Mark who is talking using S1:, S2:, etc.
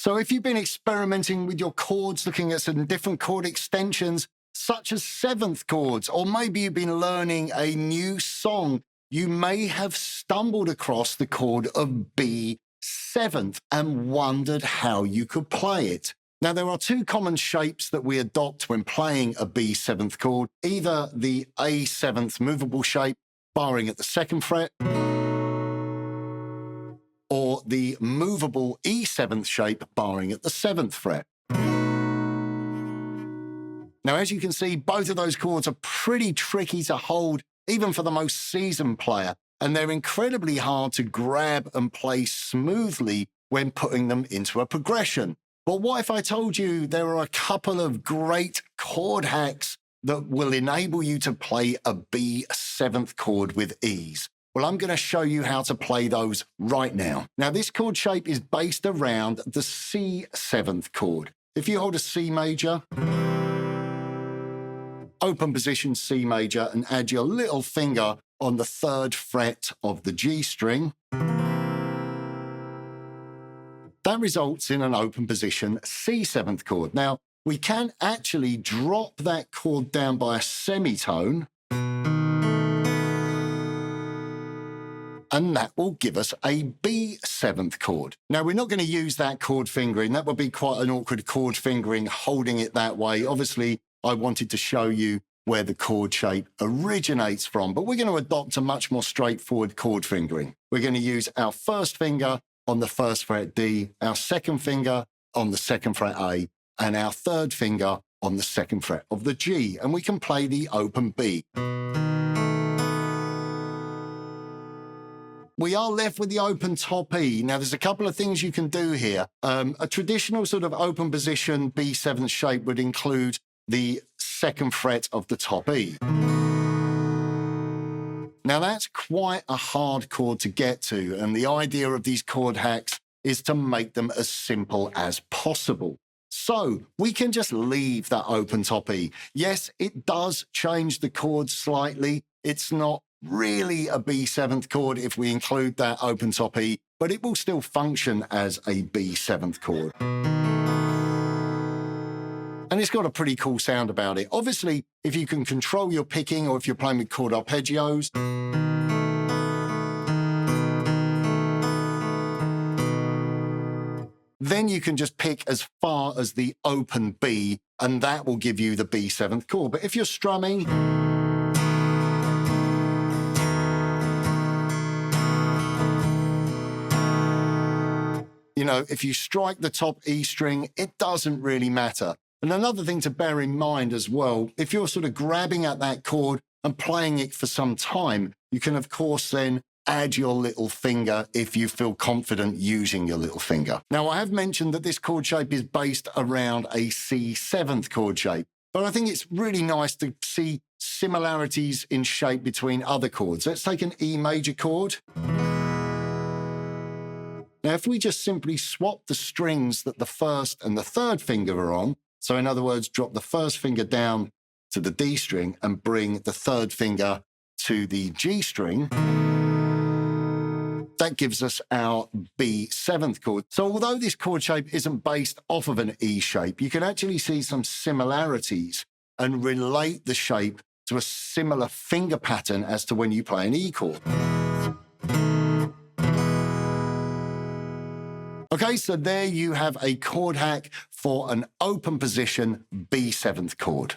S1: So if you've been experimenting with your chords, looking at some different chord extensions, such as seventh chords, or maybe you've been learning a new song, you may have stumbled across the chord of B seventh and wondered how you could play it. Now, there are two common shapes that we adopt when playing a B seventh chord, either the A seventh movable shape, barring at the second fret, or the movable E seventh shape, barring at the seventh fret. Now, as you can see, both of those chords are pretty tricky to hold, even for the most seasoned player, and they're incredibly hard to grab and play smoothly when putting them into a progression. But what if I told you there are a couple of great chord hacks that will enable you to play a B seventh chord with ease? Well, I'm going to show you how to play those right now. Now, this chord shape is based around the C seventh chord. If you hold a C major, open position C major, and add your little finger on the third fret of the G string, that results in an open position C seventh chord. Now, we can actually drop that chord down by a semitone, and that will give us a B seventh chord. Now, we're not going to use that chord fingering. That would be quite an awkward chord fingering, holding it that way. Obviously, I wanted to show you where the chord shape originates from, but we're going to adopt a much more straightforward chord fingering. We're going to use our first finger on the first fret D, our second finger on the second fret A, and our third finger on the second fret of the G, and we can play the open B. We are left with the open top E. Now, there's a couple of things you can do here. A traditional sort of open position B7 shape would include the second fret of the top E. Now, that's quite a hard chord to get to, and the idea of these chord hacks is to make them as simple as possible. So we can just leave that open top E. Yes, it does change the chord slightly. It's not really a B7th chord if we include that open top E, but it will still function as a B7th chord. And it's got a pretty cool sound about it. Obviously, if you can control your picking, or if you're playing with chord arpeggios, then you can just pick as far as the open B, and that will give you the B7th chord. But if you're strumming, you know, if you strike the top E string, it doesn't really matter. And another thing to bear in mind as well, if you're sort of grabbing at that chord and playing it for some time, you can, of course, then add your little finger if you feel confident using your little finger. Now, I have mentioned that this chord shape is based around a C7th chord shape, but I think it's really nice to see similarities in shape between other chords. Let's take an E major chord. Now, if we just simply swap the strings that the first and the third finger are on, so in other words, drop the first finger down to the D string and bring the third finger to the G string, that gives us our B7th chord. So although this chord shape isn't based off of an E shape, you can actually see some similarities and relate the shape to a similar finger pattern as to when you play an E chord. Okay, so there you have a chord hack for an open position B7th chord.